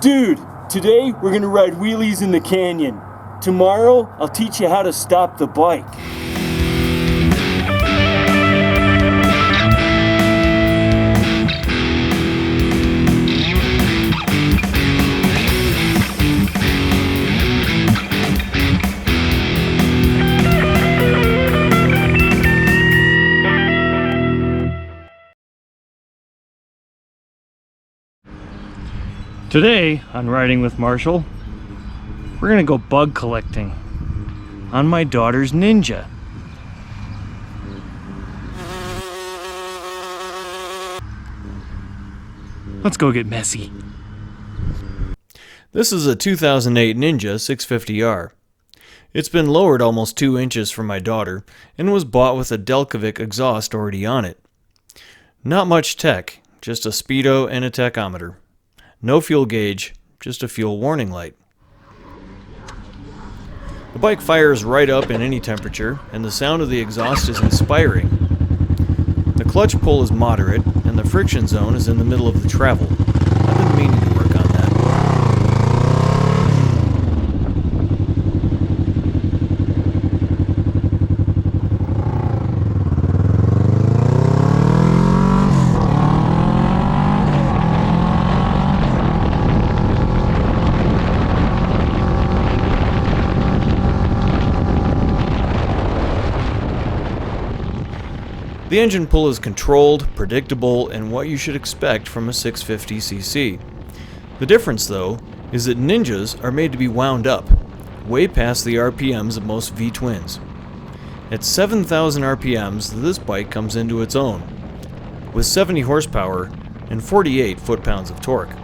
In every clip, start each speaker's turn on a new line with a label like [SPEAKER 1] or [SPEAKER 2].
[SPEAKER 1] Dude, today we're gonna ride wheelies in the canyon. Tomorrow, I'll teach you how to stop the bike. Today, on Riding with Marshall, we're gonna go bug collecting on my daughter's Ninja. Let's go get messy. This is a 2008 Ninja 650R. It's been lowered almost 2 inches for my daughter and was bought with a Delcovic exhaust already on it. Not much tech, just a speedo and a tachometer. No fuel gauge, just a fuel warning light. The bike fires right up in any temperature, and the sound of the exhaust is inspiring. The clutch pull is moderate, and the friction zone is in the middle of the travel. I've been meaning to work on that. The engine pull is controlled, predictable, and what you should expect from a 650cc. The difference, though, is that Ninjas are made to be wound up, way past the RPMs of most V-twins. At 7,000 RPMs, this bike comes into its own, with 70 horsepower and 48 foot-pounds of torque.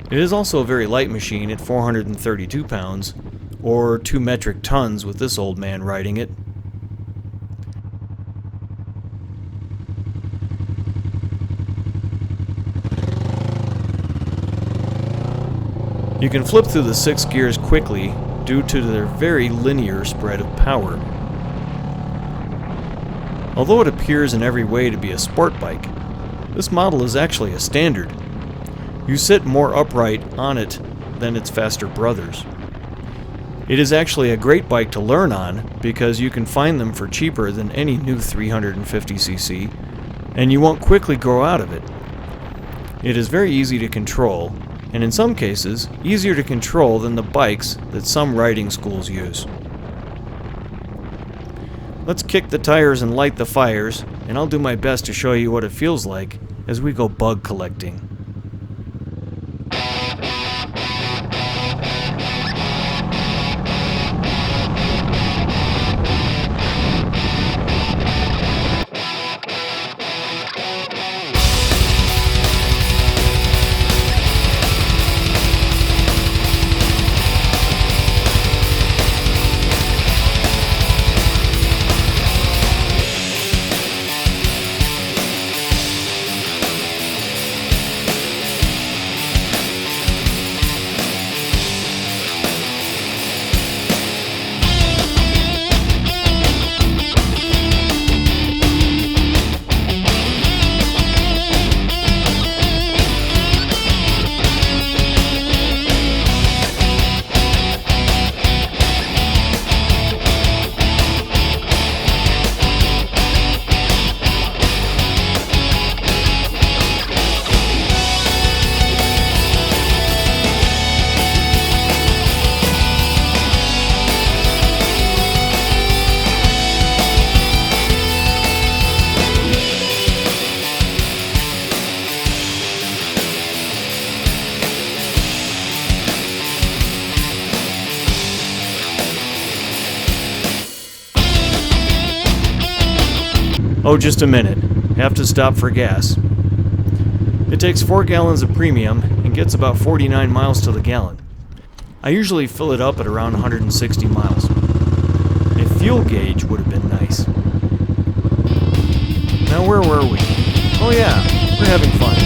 [SPEAKER 1] It is also a very light machine at 432 pounds, or 2 metric tons with this old man riding it. You can flip through the 6 gears quickly due to their very linear spread of power. Although it appears in every way to be a sport bike, this model is actually a standard. You sit more upright on it than its faster brothers. It is actually a great bike to learn on because you can find them for cheaper than any new 350cc, and you won't quickly grow out of it. It is very easy to control, and in some cases, easier to control than the bikes that some riding schools use. Let's kick the tires and light the fires, and I'll do my best to show you what it feels like as we go bug collecting. Oh, just a minute. Have to stop for gas. It takes 4 gallons of premium and gets about 49 miles to the gallon. I usually fill it up at around 160 miles. A fuel gauge would have been nice. Now where were we? Oh yeah, we're having fun.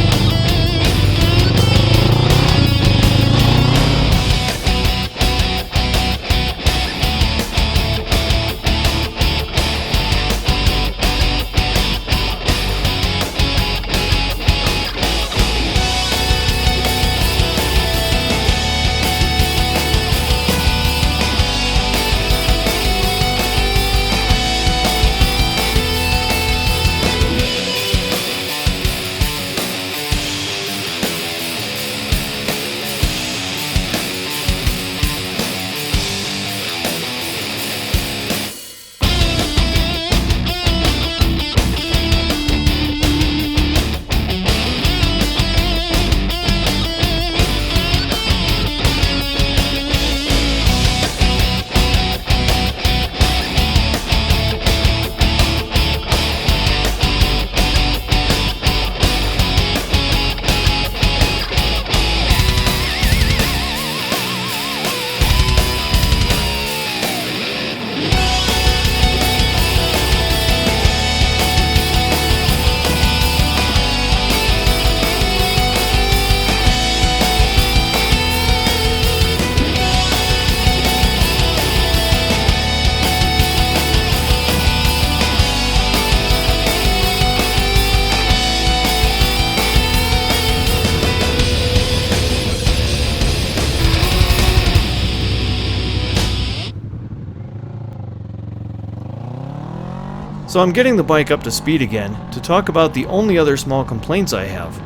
[SPEAKER 1] So I'm getting the bike up to speed again to talk about the only other small complaints I have.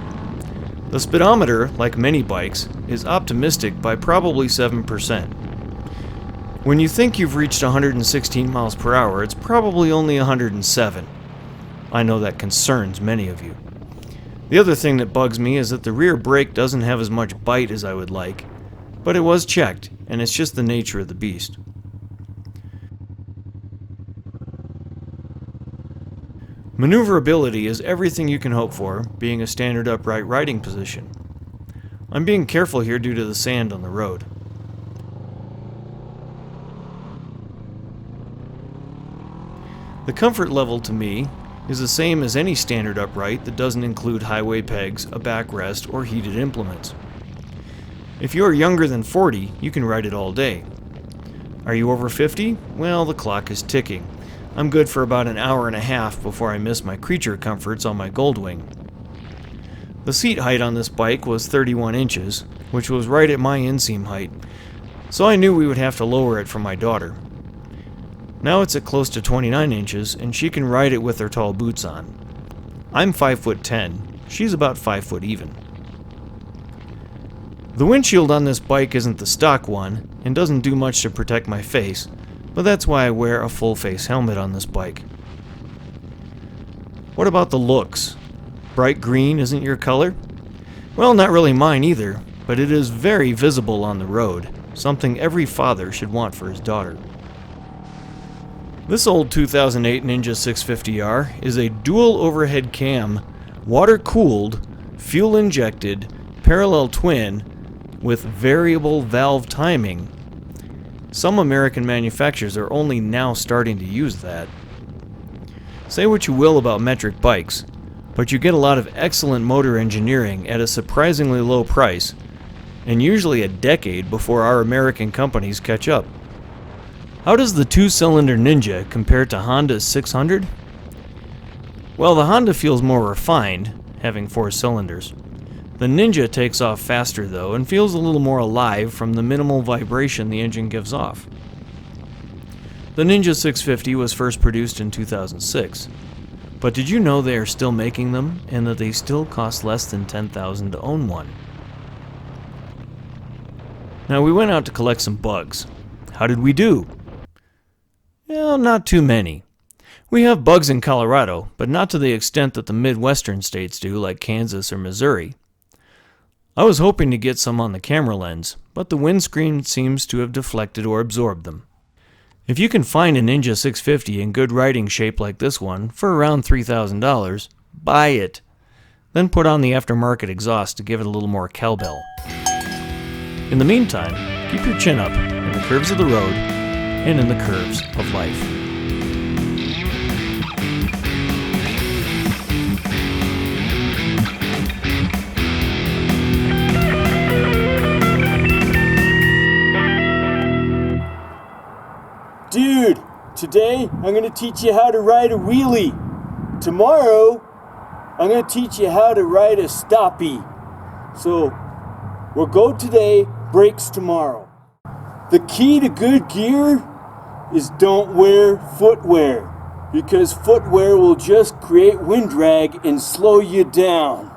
[SPEAKER 1] The speedometer, like many bikes, is optimistic by probably 7%. When you think you've reached 116 miles per hour, it's probably only 107. I know that concerns many of you. The other thing that bugs me is that the rear brake doesn't have as much bite as I would like, but it was checked, and it's just the nature of the beast. Maneuverability is everything you can hope for, being a standard upright riding position. I'm being careful here due to the sand on the road. The comfort level to me is the same as any standard upright that doesn't include highway pegs, a backrest, or heated implements. If you are younger than 40, you can ride it all day. Are you over 50? Well, the clock is ticking. I'm good for about an hour and a half before I miss my creature comforts on my Goldwing. The seat height on this bike was 31 inches, which was right at my inseam height, so I knew we would have to lower it for my daughter. Now it's at close to 29 inches, and she can ride it with her tall boots on. I'm 5'10", she's about 5 foot even. The windshield on this bike isn't the stock one, and doesn't do much to protect my face, but that's why I wear a full face helmet on this bike. What about the looks? Bright green isn't your color? Well, not really mine either, but it is very visible on the road, something every father should want for his daughter. This old 2008 Ninja 650R is a dual overhead cam, water-cooled, fuel-injected, parallel twin with variable valve timing. Some American manufacturers are only now starting to use that. Say what you will about metric bikes, but you get a lot of excellent motor engineering at a surprisingly low price, and usually a decade before our American companies catch up. How does the two-cylinder Ninja compare to Honda's 600? Well, the Honda feels more refined, having 4 cylinders. The Ninja takes off faster though, and feels a little more alive from the minimal vibration the engine gives off. The Ninja 650 was first produced in 2006, but did you know they are still making them, and that they still cost less than $10,000 to own one? Now we went out to collect some bugs. How did we do? Well, not too many. We have bugs in Colorado, but not to the extent that the Midwestern states do, like Kansas or Missouri. I was hoping to get some on the camera lens, but the windscreen seems to have deflected or absorbed them. If you can find a Ninja 650 in good riding shape like this one for around $3,000, buy it. Then put on the aftermarket exhaust to give it a little more cowbell. In the meantime, keep your chin up in the curves of the road and in the curves of life.
[SPEAKER 2] Dude, today I'm going to teach you how to ride a wheelie. Tomorrow, I'm going to teach you how to ride a stoppie. So, we'll go today, brakes tomorrow. The key to good gear is don't wear footwear, because footwear will just create wind drag and slow you down.